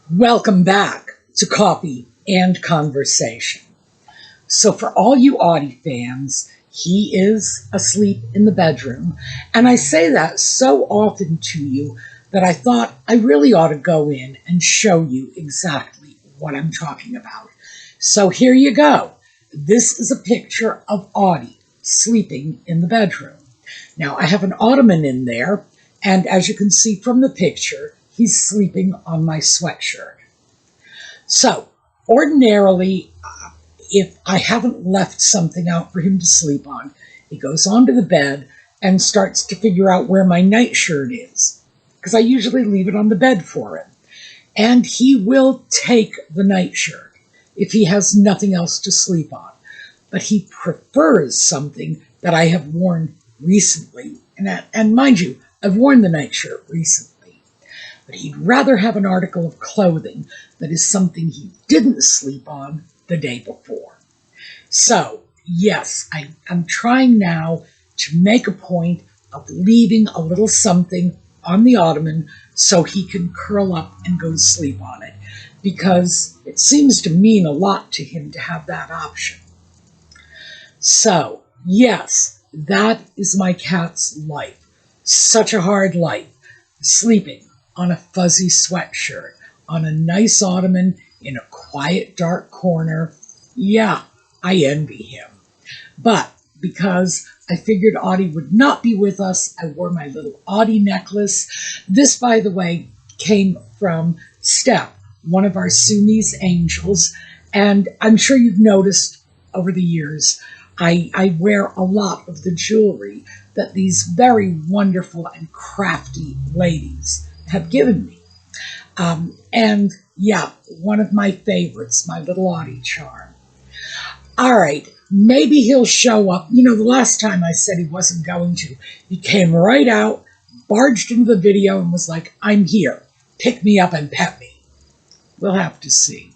Welcome back to Coffee and Conversation. So for all you Audie fans, he is asleep in the bedroom. And I say that so often to you that I thought I really ought to go in and show you exactly what I'm talking about. So here you go. This is a picture of Audie sleeping in the bedroom. Now I have an ottoman in there, and as you can see from the picture, he's sleeping on my sweatshirt. So, ordinarily, if I haven't left something out for him to sleep on, he goes onto the bed and starts to figure out where my nightshirt is, because I usually leave it on the bed for him. And he will take the nightshirt if he has nothing else to sleep on. But he prefers something that I have worn recently. And mind you, I've worn the nightshirt recently. But he'd rather have an article of clothing that is something he didn't sleep on the day before. So, yes, I'm trying now to make a point of leaving a little something on the ottoman so he can curl up and go to sleep on it, because it seems to mean a lot to him to have that option. So, yes, that is my cat's life. Such a hard life, sleeping on a fuzzy sweatshirt, on a nice ottoman, in a quiet, dark corner. Yeah, I envy him. But because I figured Audie would not be with us, I wore my little Audie necklace. This, by the way, came from Steph, one of our suemeangels. And I'm sure you've noticed over the years, I wear a lot of the jewelry that these very wonderful and crafty ladies have given me. And yeah, one of my favorites, my little Audie charm. All right, maybe he'll show up. You know, the last time I said he wasn't going to, he came right out, barged into the video and was like, I'm here. Pick me up and pet me. We'll have to see.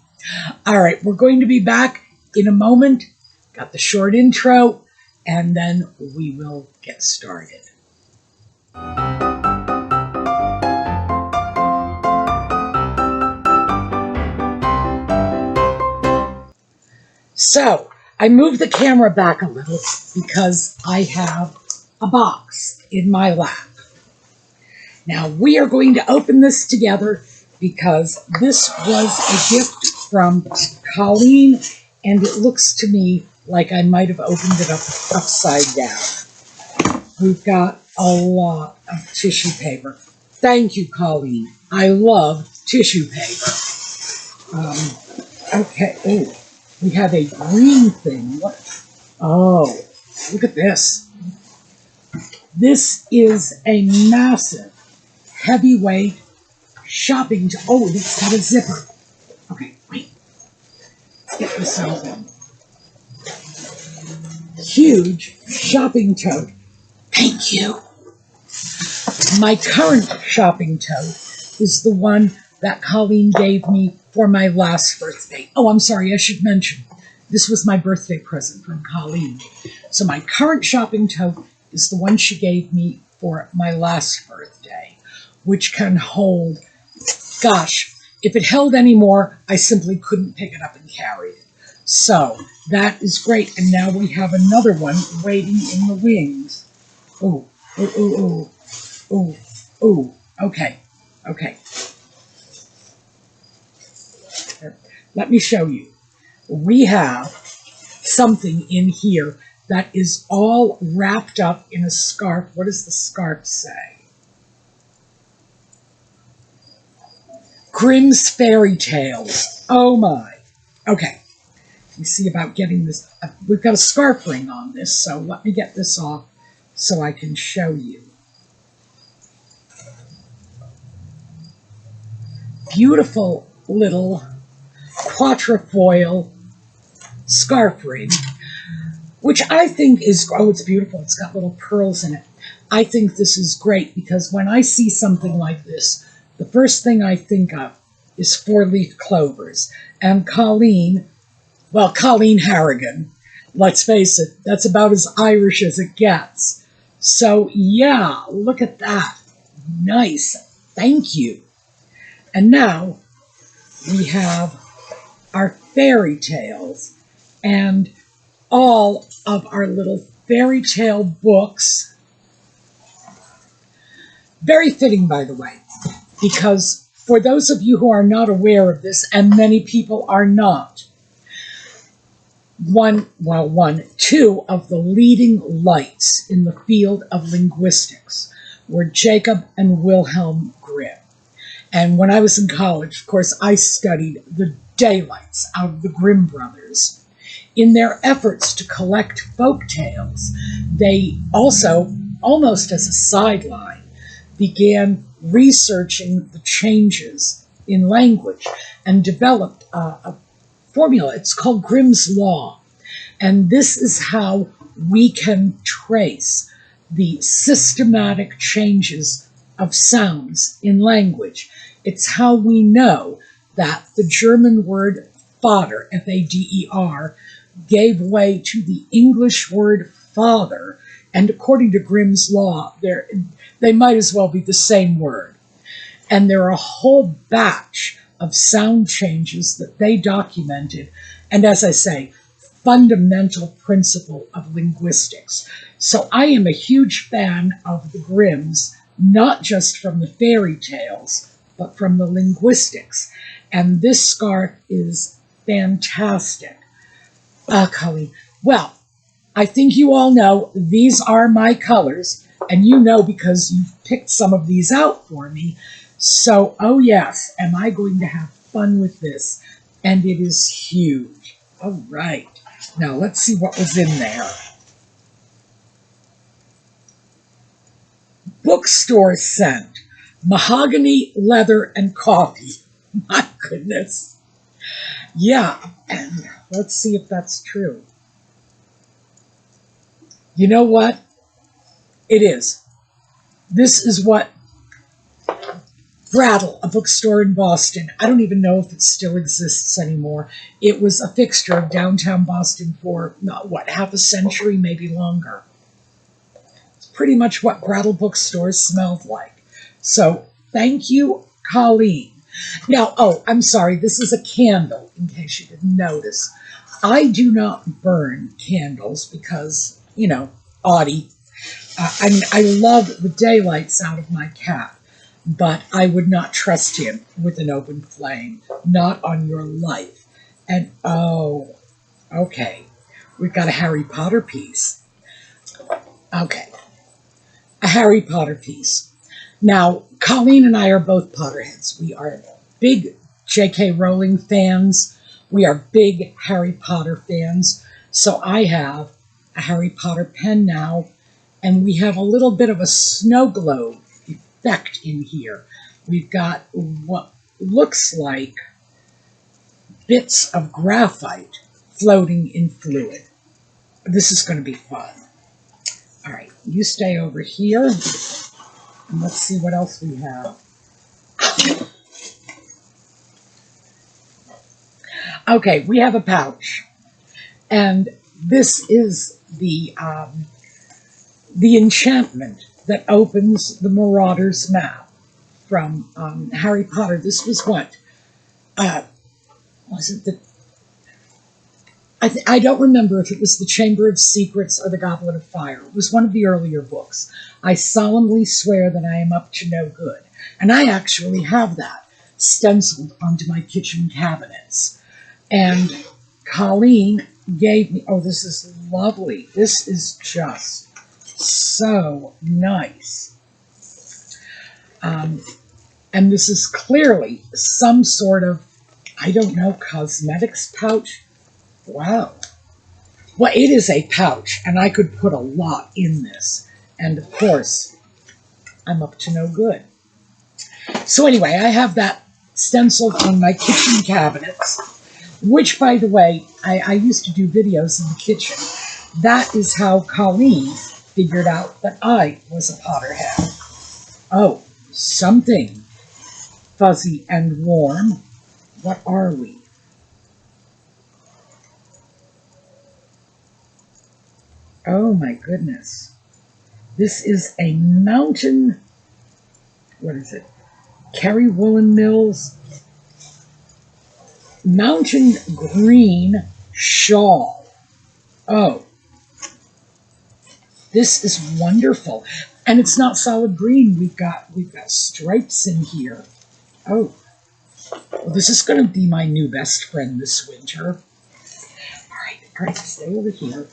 All right, we're going to be back in a moment. Got the short intro, and then we will get started. So, I moved the camera back a little because I have a box in my lap. Now, we are going to open this together because this was a gift from Colleen, and it looks to me like I might have opened it up upside down. We've got a lot of tissue paper. Thank you, Colleen. I love tissue paper. Okay. Oh, we have a green thing. What? Oh, look at this. This is a massive, heavyweight shopping. Oh, it's got a zipper. Okay, wait. Let's get this open. Huge shopping tote. Thank you. My current shopping tote is the one that Colleen gave me for my last birthday. Oh, I'm sorry, I should mention, this was my birthday present from Colleen. So my current shopping tote is the one she gave me for my last birthday, which can hold, gosh, if it held any more, I simply couldn't pick it up and carry it. So that is great. And now we have another one waiting in the wings. Oh, oh, oh, oh, oh, oh, okay, okay. Let me show you. We have something in here that is all wrapped up in a scarf. What does the scarf say? Grimm's Fairy Tales. Oh my. Okay. You see about getting this. We've got a scarf ring on this, so let me get this off so I can show you. Beautiful little quatrefoil scarf ring, which I think is, oh, it's beautiful. It's got little pearls in it. I think this is great because when I see something like this, the first thing I think of is four-leaf clovers. And Colleen Harrigan, let's face it, that's about as Irish as it gets. So yeah, look at that. Nice. Thank you. And now we have our fairy tales and all of our little fairy tale books. Very fitting, by the way, because for those of you who are not aware of this, and many people are not, two of the leading lights in the field of linguistics were Jacob and Wilhelm Grimm. And when I was in college, of course, I studied the daylights out of the Grimm brothers. In their efforts to collect folk tales, they also, almost as a sideline, began researching the changes in language and developed a formula. It's called Grimm's Law. And this is how we can trace the systematic changes of sounds in language. It's how we know that the German word Vater, F-A-D-E-R, gave way to the English word father, and according to Grimm's Law, they might as well be the same word. And there are a whole batch of sound changes that they documented, and as I say, fundamental principle of linguistics. So I am a huge fan of the Grimms, not just from the fairy tales, but from the linguistics. And this scarf is fantastic. Colleen. Well, I think you all know these are my colors, and you know because you've picked some of these out for me. So, oh yes, am I going to have fun with this? And it is huge. All right. Now, let's see what was in there. Bookstore scent. Mahogany, leather, and coffee. My goodness. Yeah, and let's see if that's true. You know what? It is. This is what Brattle, a bookstore in Boston. I don't even know if it still exists anymore. It was a fixture of downtown Boston for, half a century, maybe longer. It's pretty much what Brattle bookstores smelled like. So, thank you, Colleen. Now, I'm sorry, this is a candle, in case you didn't notice. I do not burn candles because, Audie. I love the daylights out of my cat. But I would not trust him with an open flame, not on your life. And, okay, we've got a Harry Potter piece. Okay, a Harry Potter piece. Now, Colleen and I are both Potterheads. We are big J.K. Rowling fans. We are big Harry Potter fans. So I have a Harry Potter pen now, and we have a little bit of a snow globe effect in here. We've got what looks like bits of graphite floating in fluid. This is going to be fun. All right, you stay over here, and let's see what else we have. Okay, we have a pouch, and this is the enchantment that opens the Marauder's map from Harry Potter. This was what? Was it the... I don't remember if it was the Chamber of Secrets or the Goblet of Fire. It was one of the earlier books. I solemnly swear that I am up to no good. And I actually have that stenciled onto my kitchen cabinets. And Colleen gave me... Oh, this is lovely. This is just... so nice. And this is clearly some sort of, I don't know, cosmetics pouch. Wow. Well, it is a pouch, and I could put a lot in this. And of course, I'm up to no good. So anyway, I have that stenciled on my kitchen cabinets, which, by the way, I used to do videos in the kitchen. That is how Colleen figured out that I was a Potterhead. Oh, something fuzzy and warm. What are we? Oh my goodness. This is a mountain, what is it? Kerry Woolen Mills mountain green shawl. Oh, this is wonderful. And it's not solid green. We've got stripes in here. Oh, well, this is going to be my new best friend this winter. All right, stay over here.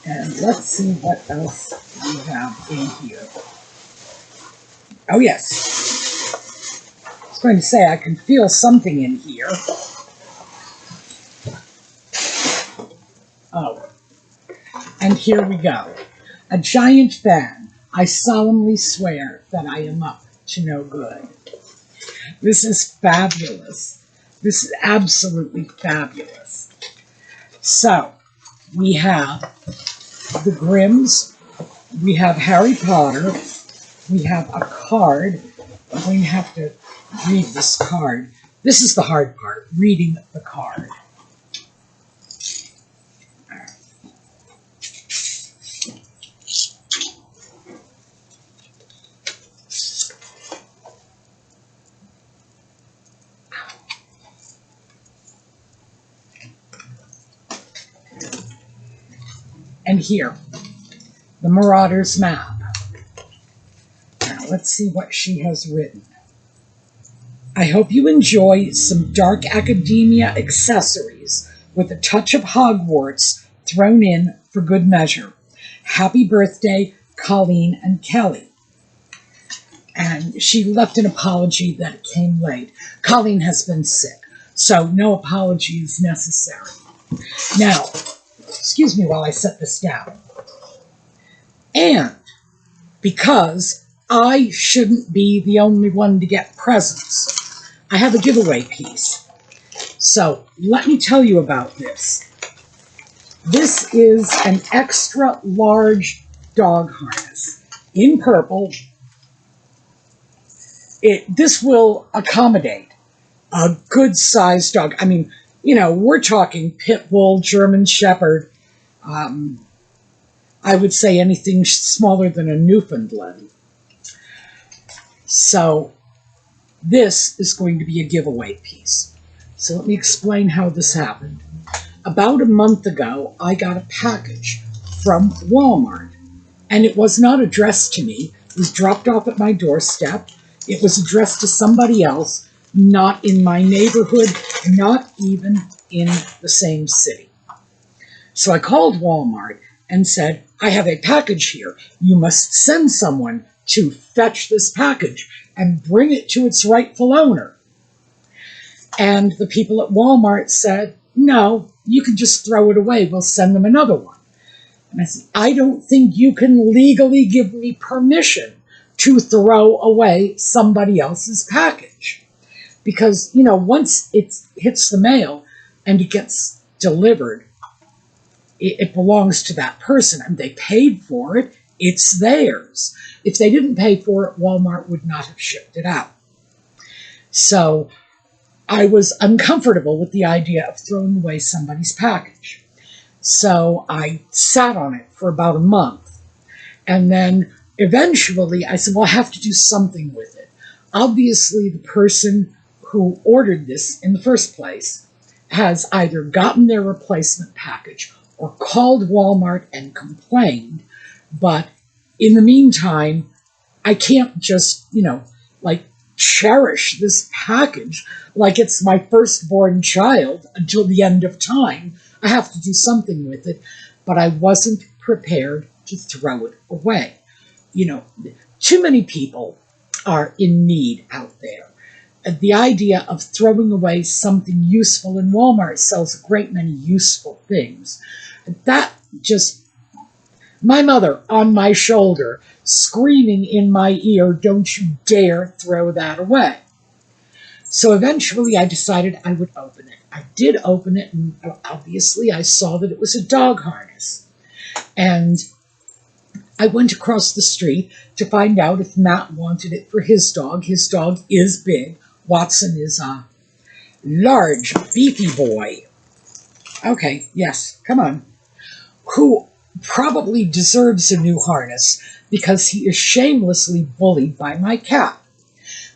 And let's see what else we have in here. Oh, yes. I was going to say I can feel something in here. Oh, and here we go. A giant fan. I solemnly swear that I am up to no good. This is fabulous. This is absolutely fabulous. So, we have the Grimms, we have Harry Potter, we have a card. I'm going to have to read this card. This is the hard part, reading the card. And here, the Marauder's map. Now, let's see what she has written. I hope you enjoy some dark academia accessories with a touch of Hogwarts thrown in for good measure. Happy birthday, Colleen and Kelly. And she left an apology that it came late. Colleen has been sick, so no apology is necessary. Now, excuse me while I set this down. And because I shouldn't be the only one to get presents, I have a giveaway piece. So let me tell you about this. This is an extra large dog harness in purple. This will accommodate a good-sized dog. I mean, you know, we're talking pit bull, German shepherd. I would say anything smaller than a Newfoundland. So this is going to be a giveaway piece. So let me explain how this happened. About a month ago, I got a package from Walmart, and it was not addressed to me. It was dropped off at my doorstep. It was addressed to somebody else, not in my neighborhood, not even in the same city. So I called Walmart and said, I have a package here. You must send someone to fetch this package and bring it to its rightful owner. And the people at Walmart said, no, you can just throw it away. We'll send them another one. And I said, I don't think you can legally give me permission to throw away somebody else's package. Because, you know, once it hits the mail and it gets delivered, it belongs to that person, and they paid for it. It's theirs. If they didn't pay for it, Walmart would not have shipped it out. So I was uncomfortable with the idea of throwing away somebody's package. So I sat on it for about a month. And then eventually I said, well, I have to do something with it. Obviously, the person who ordered this in the first place has either gotten their replacement package or called Walmart and complained. But in the meantime, I can't just, you know, like cherish this package like it's my firstborn child until the end of time. I have to do something with it, but I wasn't prepared to throw it away. You know, too many people are in need out there. The idea of throwing away something useful, and Walmart sells a great many useful things. That just, my mother on my shoulder, screaming in my ear, don't you dare throw that away. So eventually I decided I would open it. I did open it, and obviously I saw that it was a dog harness. And I went across the street to find out if Matt wanted it for his dog. His dog is big. Watson is a large, beefy boy. Okay, yes, come on. Who probably deserves a new harness because he is shamelessly bullied by my cat.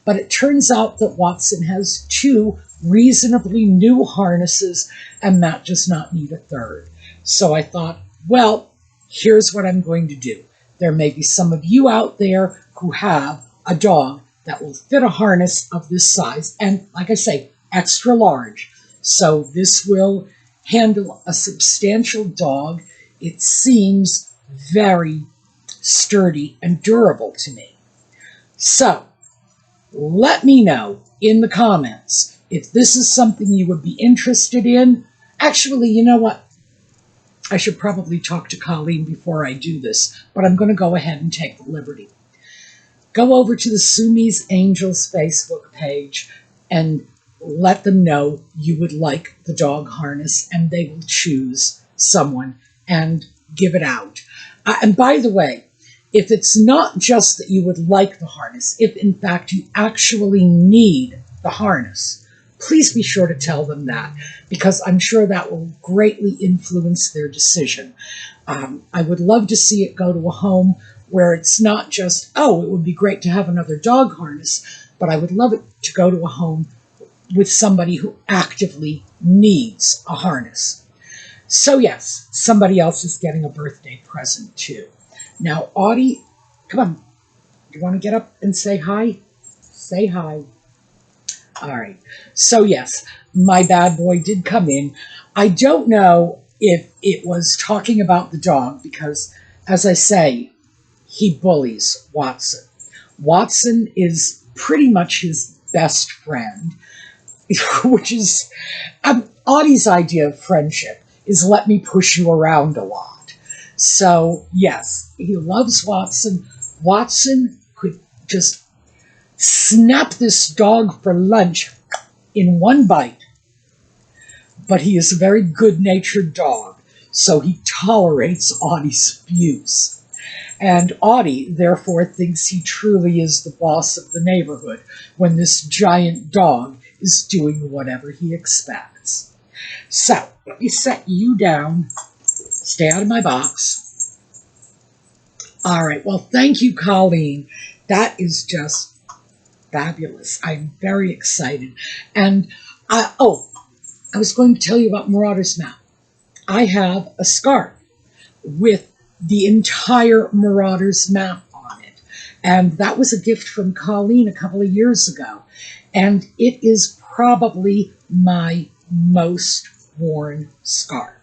But it turns out that Watson has 2 reasonably new harnesses, and Matt does not need a third. So I thought, well, here's what I'm going to do. There may be some of you out there who have a dog that will fit a harness of this size, and like I say, extra large. So this will handle a substantial dog. It seems very sturdy and durable to me. So let me know in the comments if this is something you would be interested in. Actually, you know what? I should probably talk to Colleen before I do this, but I'm going to go ahead and take the liberty. Go over to the suemeangels Facebook page and let them know you would like the dog harness, and they will choose someone and give it out. And by the way, if it's not just that you would like the harness, if in fact you actually need the harness, please be sure to tell them that, because I'm sure that will greatly influence their decision. I would love to see it go to a home where it's not just, oh, it would be great to have another dog harness, but I would love it to go to a home with somebody who actively needs a harness. So yes, somebody else is getting a birthday present too. Now, Audie, come on. You want to get up and say hi? Say hi. All right. So yes, my bad boy did come in. I don't know if it was talking about the dog because, as I say, he bullies Watson. Watson is pretty much his best friend, which is Audie's idea of friendship is let me push you around a lot. So yes, he loves Watson. Watson could just snap this dog for lunch in one bite, but he is a very good-natured dog, so he tolerates Audie's abuse. And Audie, therefore, thinks he truly is the boss of the neighborhood when this giant dog is doing whatever he expects. So, let me set you down. Stay out of my box. All right, well, thank you, Colleen. That is just fabulous. I'm very excited. And, I was going to tell you about Marauder's Map. I have a scarf with the entire Marauder's Map on it. And that was a gift from Colleen a couple of years ago. And it is probably my most worn scarf.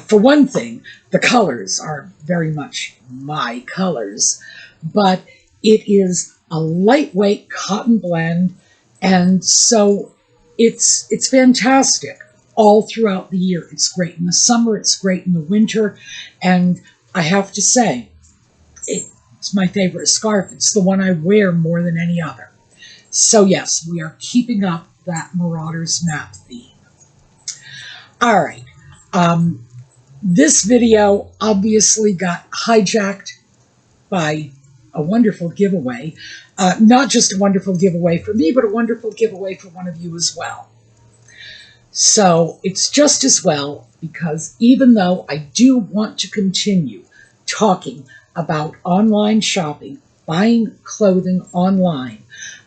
For one thing, the colors are very much my colors, but it is a lightweight cotton blend, and so it's fantastic all throughout the year. It's great in the summer, it's great in the winter, and I have to say, it's my favorite scarf. It's the one I wear more than any other. So yes, we are keeping up that Marauder's Map theme. All right. This video obviously got hijacked by a wonderful giveaway. Not just a wonderful giveaway for me, but a wonderful giveaway for one of you as well. So it's just as well, because even though I do want to continue talking about online shopping, buying clothing online,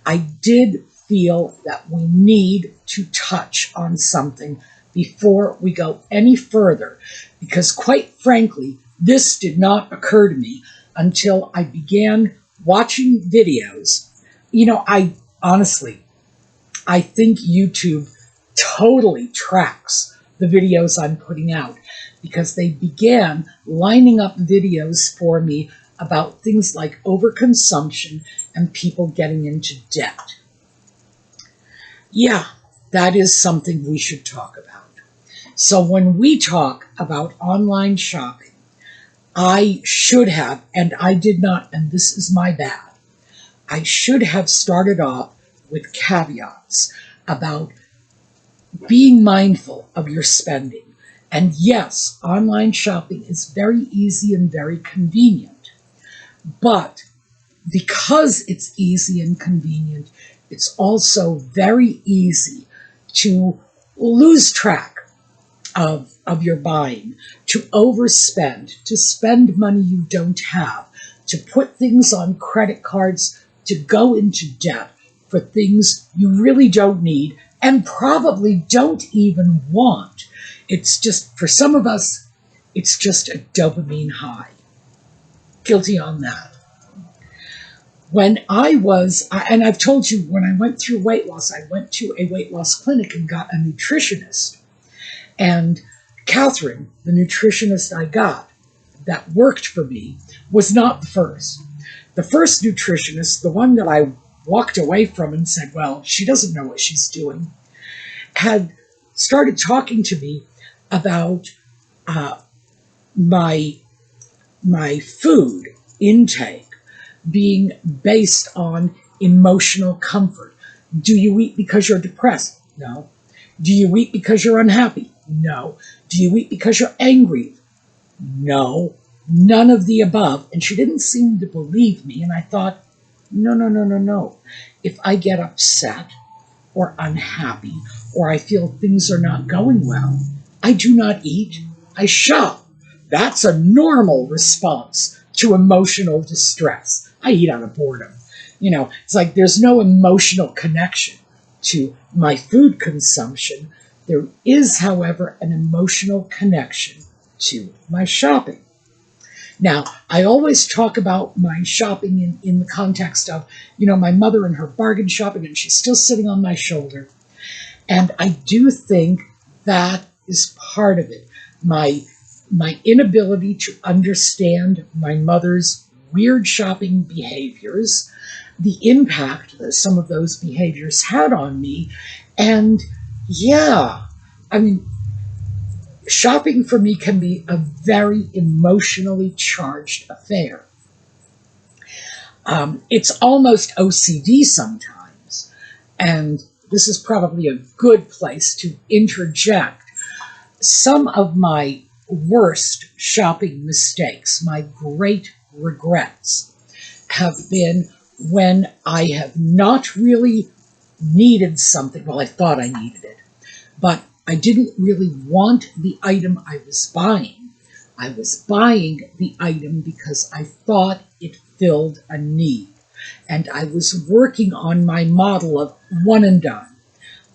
I did feel that we need to touch on something before we go any further, because quite frankly, this did not occur to me until I began watching videos. You know, I think YouTube totally tracks the videos I'm putting out, because they began lining up videos for me about things like overconsumption and people getting into debt. Yeah, that is something we should talk about. So when we talk about online shopping, I should have, and I did not, and this is my bad, I should have started off with caveats about being mindful of your spending. And yes, online shopping is very easy and very convenient. But because it's easy and convenient, it's also very easy to lose track of your buying, to overspend, to spend money you don't have, to put things on credit cards to go into debt for things you really don't need and probably don't even want. It's just, for some of us, it's just a dopamine high. Guilty on that. When I was, and I've told you, when I went through weight loss, I went to a weight loss clinic and got a nutritionist. And Catherine, the nutritionist I got that worked for me, was not the first. The first nutritionist, the one that I walked away from and said, well, she doesn't know what she's doing, had started talking to me about my food intake being based on emotional comfort. Do you eat because you're depressed? No. Do you eat because you're unhappy? No. Do you eat because you're angry? No. None of the above. And she didn't seem to believe me. And I thought, no. If I get upset or unhappy or I feel things are not going well, I do not eat, I shop. That's a normal response to emotional distress. I eat out of boredom. It's like there's no emotional connection to my food consumption. There is, however, an emotional connection to my shopping. Now, I always talk about my shopping in the context of, my mother and her bargain shopping, and she's still sitting on my shoulder. And I do think that is part of it. My inability to understand my mother's weird shopping behaviors, the impact that some of those behaviors had on me. And yeah, shopping for me can be a very emotionally charged affair. It's almost OCD sometimes. And this is probably a good place to interject. Some of my worst shopping mistakes, my great regrets, have been when I have not really needed something. Well, I thought I needed it, but I didn't really want the item I was buying. I was buying the item because I thought it filled a need. And I was working on my model of one and done.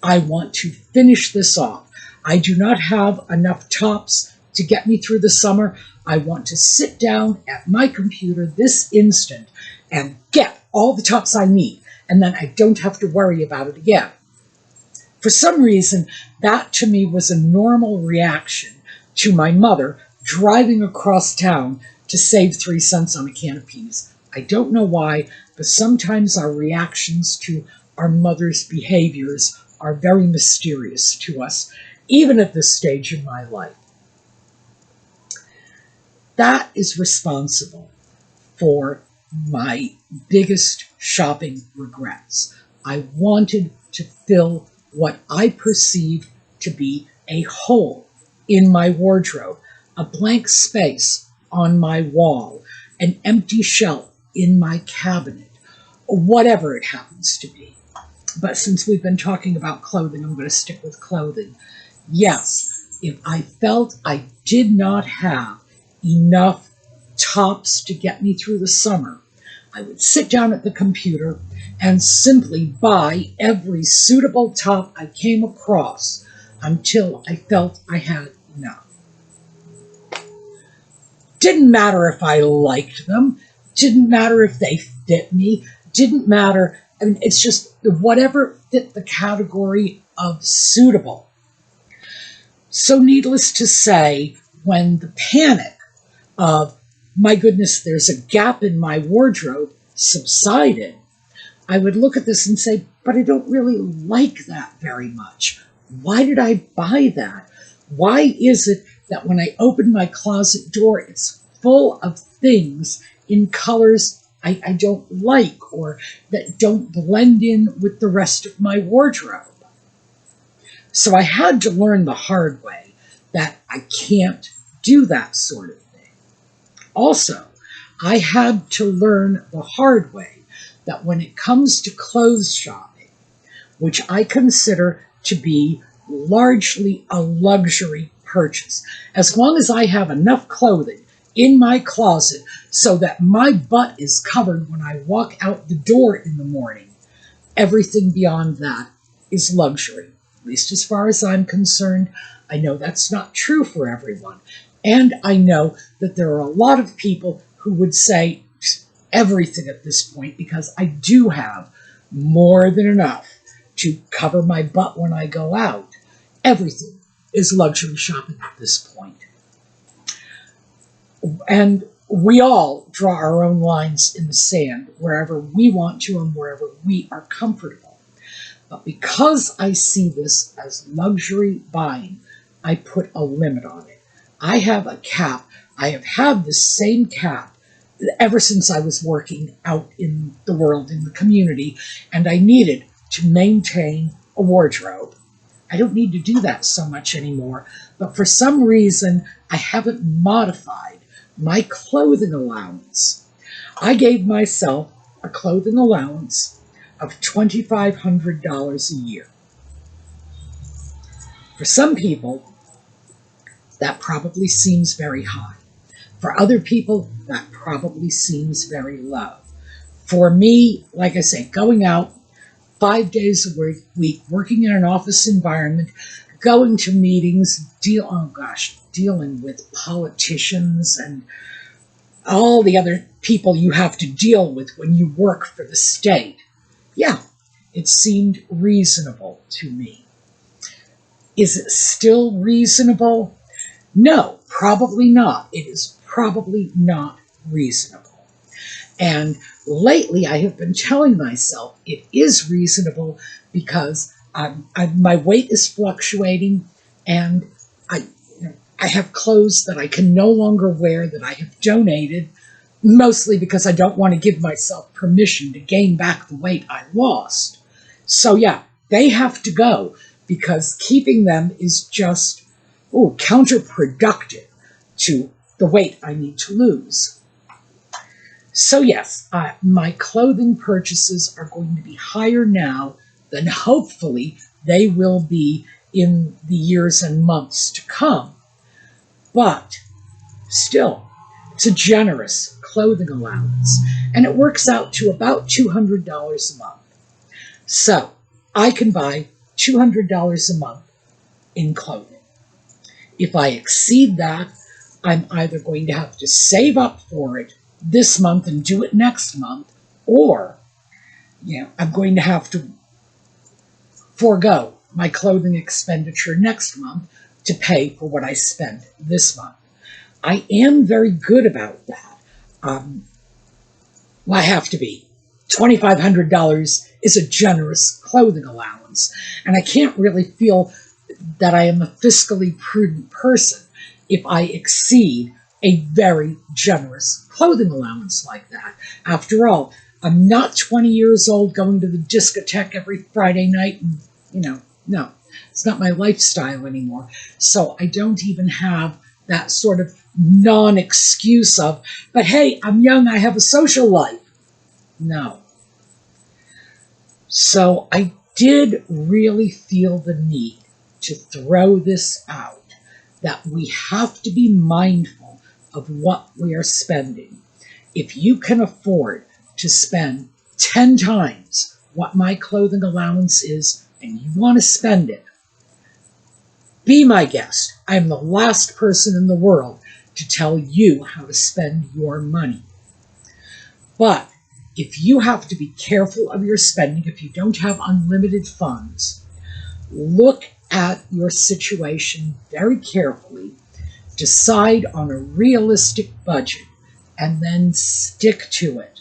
I want to finish this off. I do not have enough tops to get me through the summer. I want to sit down at my computer this instant and get all the tops I need, and then I don't have to worry about it again. For some reason, that to me was a normal reaction to my mother driving across town to save 3 cents on a can of peas. I don't know why, but sometimes our reactions to our mother's behaviors are very mysterious to us, even at this stage in my life. That is responsible for my biggest shopping regrets. I wanted to fill what I perceived to be a hole in my wardrobe, a blank space on my wall, an empty shelf in my cabinet, whatever it happens to be. But since we've been talking about clothing, I'm going to stick with clothing. Yes, if I felt I did not have enough tops to get me through the summer, I would sit down at the computer and simply buy every suitable top I came across until I felt I had enough. Didn't matter if I liked them, didn't matter if they fit me, didn't matter. It's just whatever fit the category of suitable. So needless to say, when the panic of, my goodness, there's a gap in my wardrobe subsided, I would look at this and say, but I don't really like that very much. Why did I buy that? Why is it that when I open my closet door, it's full of things in colors I don't like or that don't blend in with the rest of my wardrobe? So I had to learn the hard way that I can't do that sort of thing. Also, I had to learn the hard way that when it comes to clothes shopping, which I consider to be largely a luxury purchase, as long as I have enough clothing in my closet so that my butt is covered when I walk out the door in the morning. Everything beyond that is luxury, at least as far as I'm concerned. I know that's not true for everyone. And I know that there are a lot of people who would say everything at this point, because I do have more than enough to cover my butt when I go out. Everything is luxury shopping at this point. And we all draw our own lines in the sand wherever we want to and wherever we are comfortable. But because I see this as luxury buying, I put a limit on it. I have a cap. I have had the same cap ever since I was working out in the world, in the community, and I needed to maintain a wardrobe. I don't need to do that so much anymore, but for some reason, I haven't modified my clothing allowance. I gave myself a clothing allowance of $2,500 a year. For some people, that probably seems very high. For other people, that probably seems very low. For me, like I say, going out 5 days a week, working in an office environment, going to meetings, dealing with politicians and all the other people you have to deal with when you work for the state. Yeah, it seemed reasonable to me. Is it still reasonable? No, probably not. It is probably not reasonable. And lately I have been telling myself it is reasonable because my weight is fluctuating, and I have clothes that I can no longer wear that I have donated, mostly because I don't want to give myself permission to gain back the weight I lost. So yeah, they have to go because keeping them is just counterproductive to the weight I need to lose. So yes, my clothing purchases are going to be higher now than hopefully they will be in the years and months to come. But still, it's a generous clothing allowance, and it works out to about $200 a month. So I can buy $200 a month in clothing. If I exceed that, I'm either going to have to save up for it this month and do it next month, or I'm going to have to forego my clothing expenditure next month to pay for what I spent this month. I am very good about that. I have to be. $2,500 is a generous clothing allowance, and I can't really feel that I am a fiscally prudent person if I exceed a very generous clothing allowance like that. After all, I'm not 20 years old going to the discotheque every Friday night, and, no, it's not my lifestyle anymore. So I don't even have that sort of non-excuse of, but hey, I'm young, I have a social life. No. So I did really feel the need to throw this out, that we have to be mindful of what we are spending. If you can afford to spend 10 times what my clothing allowance is, and you want to spend it, be my guest. I am the last person in the world to tell you how to spend your money. But if you have to be careful of your spending, if you don't have unlimited funds, look at your situation very carefully, decide on a realistic budget, and then stick to it.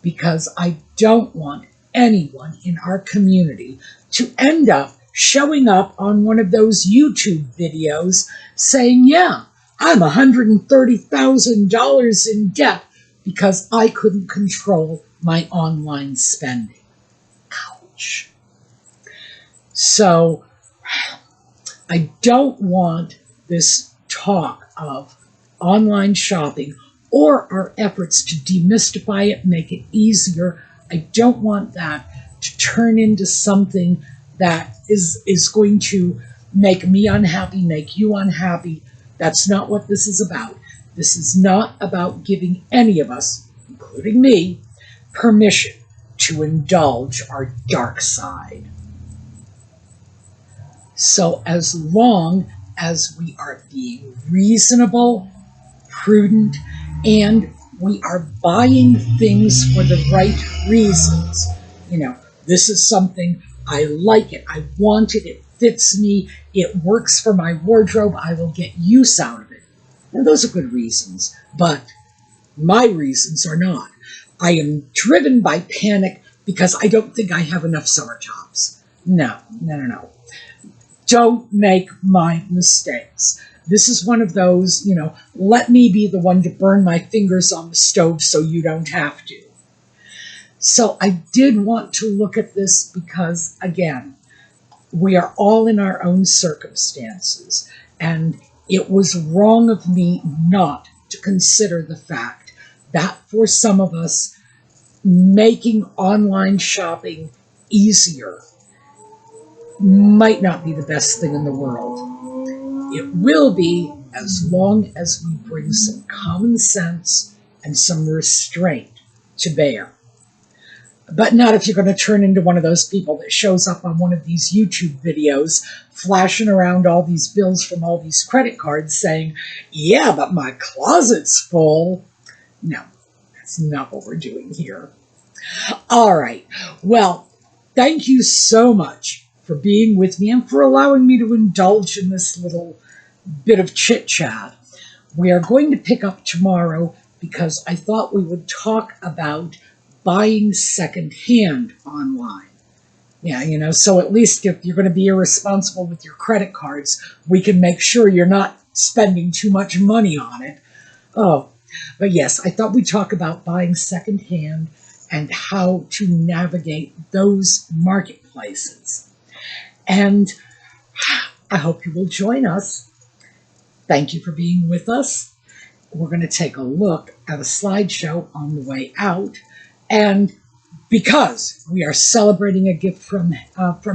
Because I don't want anyone in our community to end up showing up on one of those YouTube videos saying, yeah, I'm $130,000 in debt because I couldn't control my online spending. Ouch. So I don't want this talk of online shopping or our efforts to demystify it, make it easier. I don't want that to turn into something that is going to make me unhappy, make you unhappy. That's not what this is about. This is not about giving any of us, including me, permission to indulge our dark side. So as long as we are being reasonable, prudent, and we are buying things for the right reasons, this is something, I like it, I want it, it fits me, it works for my wardrobe, I will get use out of it. And those are good reasons, but my reasons are not. I am driven by panic because I don't think I have enough summer tops. No. Don't make my mistakes. This is one of those, let me be the one to burn my fingers on the stove so you don't have to. So I did want to look at this because, again, we are all in our own circumstances, and it was wrong of me not to consider the fact that for some of us, making online shopping easier might not be the best thing in the world. It will be as long as we bring some common sense and some restraint to bear. But not if you're going to turn into one of those people that shows up on one of these YouTube videos flashing around all these bills from all these credit cards saying, yeah, but my closet's full. No, that's not what we're doing here. All right. Well, thank you so much for being with me and for allowing me to indulge in this little bit of chit-chat. We are going to pick up tomorrow because I thought we would talk about buying secondhand online. Yeah, so at least if you're going to be irresponsible with your credit cards, we can make sure you're not spending too much money on it. Oh, but yes, I thought we'd talk about buying secondhand and how to navigate those marketplaces. And I hope you will join us. Thank you for being with us. We're going to take a look at a slideshow on the way out. And because we are celebrating a gift from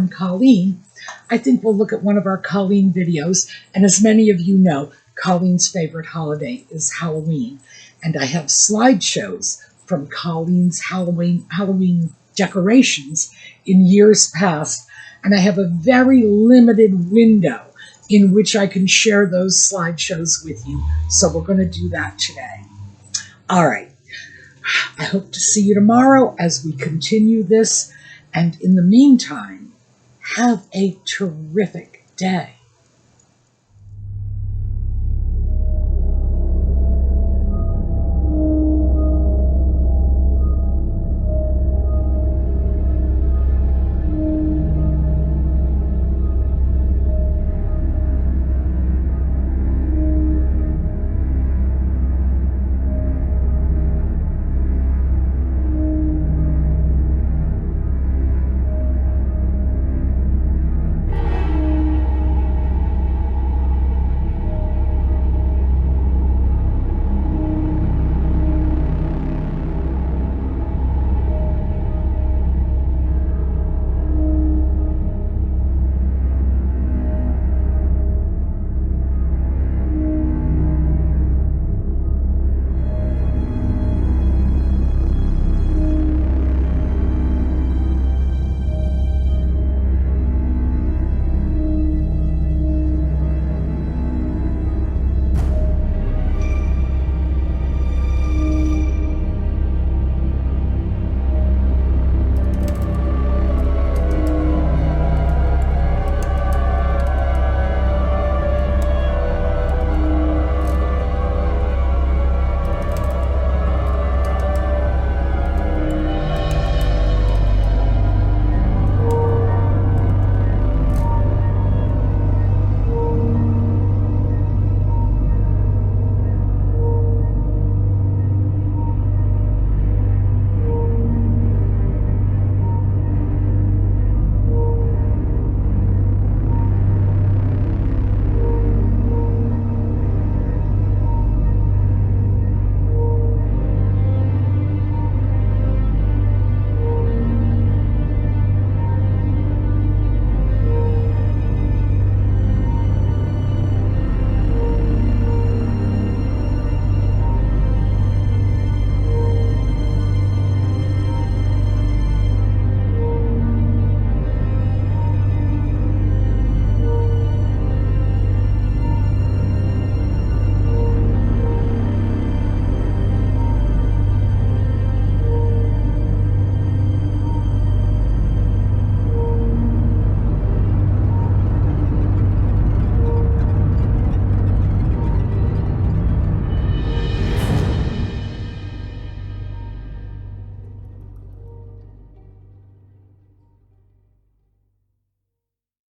Colleen, I think we'll look at one of our Colleen videos. And as many of you know, Colleen's favorite holiday is Halloween. And I have slideshows from Colleen's Halloween decorations in years past. And I have a very limited window in which I can share those slideshows with you. So we're going to do that today. All right. I hope to see you tomorrow as we continue this. And in the meantime, have a terrific day.